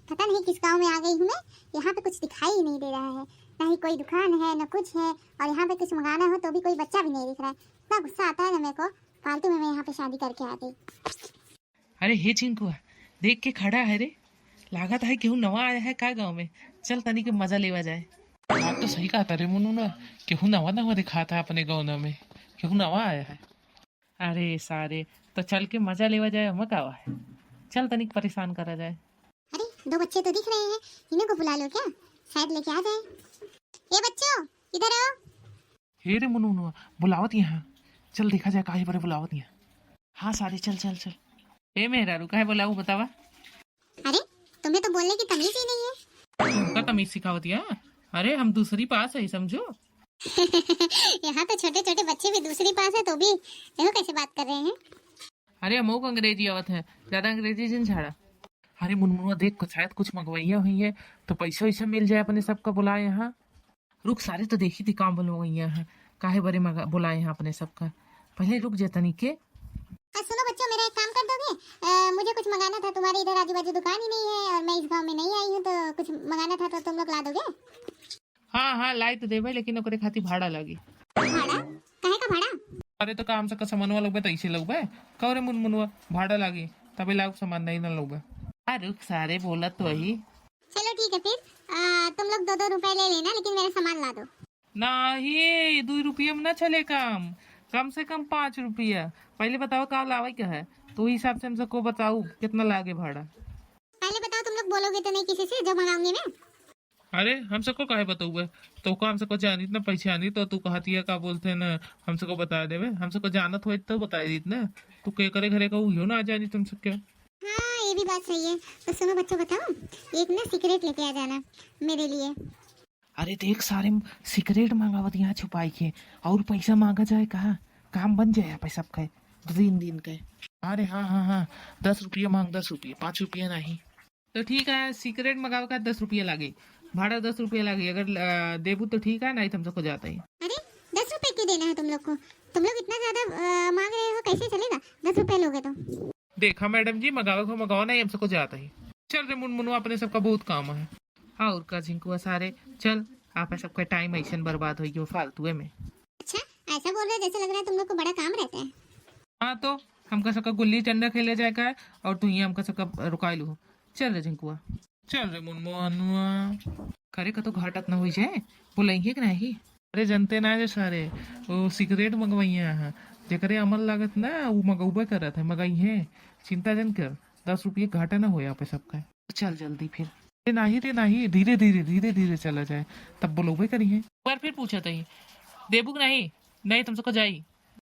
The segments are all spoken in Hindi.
पता नहीं किस गांव में आ गई हूँ मैं। यहाँ पे कुछ दिखाई ही नहीं दे रहा है, ना ही कोई दुकान है ना कुछ है, और यहाँ पे कुछ मंगाना हो तो भी कोई बच्चा भी नहीं दिख रहा है। इतना गुस्सा आता है ना मेरे को, फालतू में मैं यहाँ पे शादी करके आ गई। अरे हे चिंकू, देख के खड़ा है रे। लागत है केहू नवा आया है का गांव में। चल तनी के मजा लेवा जाए। बात तो सही कहा रे मुन्नू ना, केहू नवा नवा दिखाता है अपने गाँव में। केहू नवा आया है। अरे सारे तो चल के मजा लेवा जाए, हम का है। चल तनिक परेशान करा जाए। अरे 2 बच्चे तो दिख रहे हैं, इन्हीं को बुला लो क्या, शायद लेके आ जाए। ये बच्चों इधर आओ। हे रे मुन्नू, बुलावत यहाँ। चल देखा जाए काहे बड़े बुलावत यहाँ। हाँ सारे चल चल चल। ए मेहरा रुका है बुलाऊ बतावा। अरे तुम्हें तो बोलने की तमीज ही नहीं है। तुमका तमीज सिखावत या? अरे हम दूसरी पास है समझो। यहाँ तो छोटे छोटे बच्चे भी दूसरी पास है तो भी देखो कैसे बात कर रहे हैं। अरे अमोक अंग्रेजी आवत है, ज्यादा अंग्रेजी जिन झाड़ा। अरे मुनमुआ देख कुछ शायद कुछ मंगवाइया हुई है तो पैसा वैसा मिल जाए अपने सबका बुलाए यहाँ। रुक सारे तो देखी थी काम बनवाइया है, काहे बड़े बुलाए यहाँ अपने सबका। पहले रुक जा तनिके। सुनो बच्चों, मेरा एक काम कर दोगे? मुझे कुछ मंगाना था, तुम्हारे इधर आजू बाजू दुकान ही नहीं है और मैं इस गांव में नहीं आई हूँ, तो कुछ मंगाना था तो तुम लोग ला दोगे? हाँ हाँ लाई तो देवे, लेकिन ओकरे खातिर भाड़ा लगी। भाड़ा? काहे का भाड़ा? अरे तो काम से का सामानवा लोग तो ऐसे लोग कौरे मुनमुनवा भाड़ा लगी तभी लाग सामान नहीं ना लोग। अरे रुक सारे बोलत तो वही। चलो ठीक है फिर, तुम लोग 2-2 रुपए ले लेना, लेकिन मेरा सामान ला दो। नहीं 2 रुपये में ना चले काम, कम से कम 5 रुपया। पहले बताओ कहाँ लावे क्या है, तो हिसाब से हम सबको बताऊ कितना लागे भाड़ा। पहले बताओ, तुम लोग बोलोगे तो नहीं किसी से जो मंगाऊंगी मैं? अरे हम सबको काहे बताऊबे, तो को हम सबको जानी ना पहचानी तो तू कहती है का बोलते ना हम सबको बता देवे। हम सबको जानत हो तो बता दी ना, तू के करे घरे का हो ना आ जानी तुम सबके। हाँ ये भी बात सही है। तो सुनो बच्चों, बताओ एक ना सिगरेट लेके आ जाना मेरे लिए। अरे देख सारे सिगरेट मांगावत यहाँ छुपाई के, और पैसा मांगा जाए कहा, काम बन जाए पैसा सबका दिन दिन के। अरे हाँ हाँ हाँ 10 रुपया मांग, 10 रुपये 5 रुपया नहीं। तो ठीक है सिगरेट मंगावे का 10 रुपया लागे, भाड़ा 10 रुपया लागे। अगर देबू तो ठीक है, नहीं तो हम सबको जाता ही। अरे 10 रुपए क्यों देना है तुम लोग को? तुम लोग इतना ज्यादा मांग रहे हो, कैसे चलेगा? 10 रुपए लोगे तो? देखा मैडम जी, मंगावे को मंगावा नहीं, हम सबको जाता ही। चल रे मुनमुनो, अपने सबका बहुत काम है। हाँ और का झिंकुआ सारे चल, आप सबका टाइम ऐसा बर्बाद हो गया फालतू में। अच्छा ऐसा बोल रहे हो जैसे लग रहा है तुम लोग को बड़ा काम रहता है। हाँ तो हमका सबका गुल्ली डंडा खेले जाए का है, और तू यहाँ हमका सबका रुकाई लो। चल रे झिंकुआ, चल रे मुनमुआ। करे का तो घाटत न हो जाए, बोलेंगे कि नहीं। अरे जनते ना जो सारे वो सिगरेट मंगवाइया है, जेकरे अमल लागत ना वो मंगौबे करत है, मंगाई है। चिंता जन कर, 10 रुपये घाटा ना हो यहाँ पे सबका। चल जल्दी फिर। रे नहीं धीरे धीरे चला जाए, तब बोलोबे करी है। बार फिर पूछा तही देबुक नहीं, नहीं तुम सबको जाई।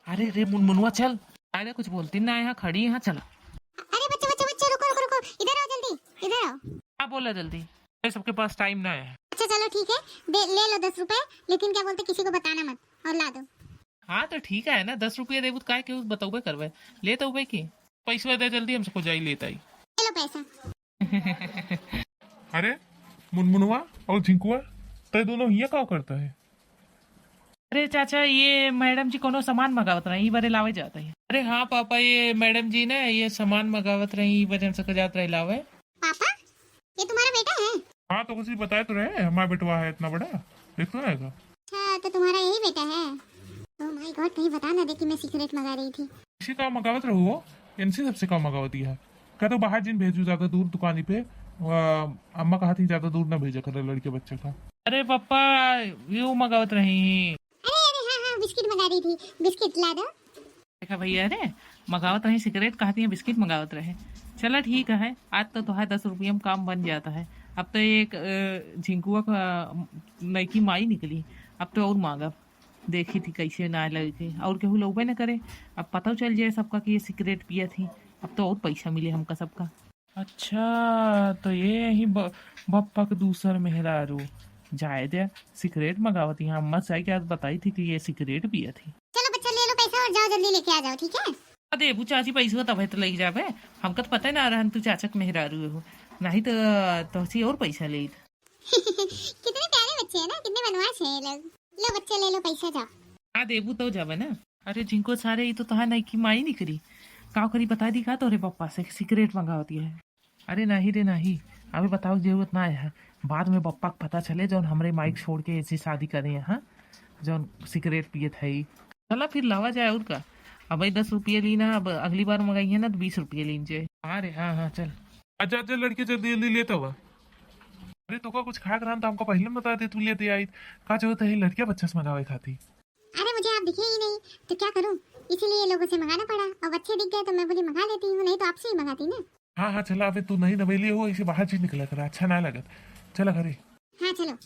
अरे रे मुनमुनवा चल, अरे कुछ बोलती ना, यहाँ खड़ी यहाँ चला। अरे बच्चे बच्चे बच्चे रुको रुको रुको, इधर आओ जल्दी, इधर आओ। हाँ बोला जल्दी, सबके पास टाइम ना है। अच्छा चलो ठीक है, ले लो 10 रुपए, लेकिन क्या बोलते किसी को बताना मत, और ला दो। हाँ तो ठीक है ना, 10 रुपया देबू तो काय के बताऊबे करवे, ले तो की पैसा दे जल्दी, हम सबको जाई लेता ही। ले लो पैसा। अरे मुनमुनवा और झिंकुआ तय दोनों हिया का करता है? अरे चाचा ये मैडम जी कोनो सामान मंगावत रही बरे लावे जाता है। अरे हाँ पापा, ये मैडम जी ने ये सामान मंगावत रही बरे हम सबको जात रही लावे। पापा ये तुम्हारा बेटा है? हाँ तो कुछ बताए तो रहे, हमारा बेटवा है इतना बड़ा, देख तो रहेगा। अच्छा तो तुम्हारा यही बेटा है? ओह माय गॉड, कहीं बता ना दे कि मैं सिगरेट मंगा रही थी। इसी का मंगावत रहो, इनसे सबसे कम मंगावती है। क्या तो बाहर जिन भेजू ज्यादा दूर दुकानी पे, अम्मा कहा थी ज्यादा दूर ना भेजा कर लड़के बच्चे का। अरे पापा ये मंगावत रही। अरे अरे हाँ हाँ बिस्किट मंगा रही थी, बिस्किट ला दो। देखा भैया, अरे मंगावत रही सिगरेट, कहती है बिस्किट मंगावत रहे। चला ठीक है, आज तो है 10 रुपये में काम बन जाता है। अब तो एक झिंकुआ का नईकी माई निकली, अब तो और मांगा। देखी थी कैसे ना लगे, और केहू लोग न करे, अब पता चल जाए सबका कि ये सिगरेट पिया थी, अब तो और पैसा मिले हमका सबका। अच्छा तो ये ही बप्पा के दूसर मेहरारू जाए दे सिगरेट मंगावती है। अम्मा से क्या बताई थी कि ये सिगरेट पिया थी। चलो बच्चा ले लो पैसा और जाओ जल्दी लेके आ जाओ, ठीक है? अरे वो चाची पैसा तब तो ले जावे, हमका तो पता ना रहा तू चाचा के मेहरारू हो, नहीं तो और पैसा ले। कितने प्यारे बच्चे हैं ना, कितने बनवास हैं ये लोग। लो बच्चे ले लो पैसा, जाओ। हाँ देबू तो जावे ना। अरे जिनको सारे ये तो तहा नहीं की माई निकली, का करी बता दी का तोरे पापा से सिगरेट मंगावती है। अरे नहीं रे नहीं, अभी बताओ की जरूरत ना है। बाद में पप्पा को पता चले जौन हमरे माइक छोड़ के ऐसी शादी करे हैं, हाँ, जौन सिगरेट पिए थे। चला फिर लावा जाए और का। अब भाई 10 रुपये ली ना, अब अगली बार मंगाई है ना तो 20 रुपये लीजिए। हाँ रे हाँ हाँ चल। अच्छा अच्छा लड़के जल्दी जल्दी लेता हुआ। अरे तो का कुछ खाया करान तो हमको पहले में बता दे, तू लेते आई का जो है लड़कियां बच्चा से मंगावे खाती। अरे मुझे आप दिखे ही नहीं तो क्या करूं, इसीलिए लोगों से मंगाना पड़ा। अब अच्छे दिख गए तो मैं बोली मंगा लेती हूँ, नहीं तो आपसे ही मंगाती ना। हाँ हाँ चला, अबे तू नहीं नवेली हो, इसे बाहर चीज निकला कर अच्छा ना लगत। चला घरे। हाँ चलो।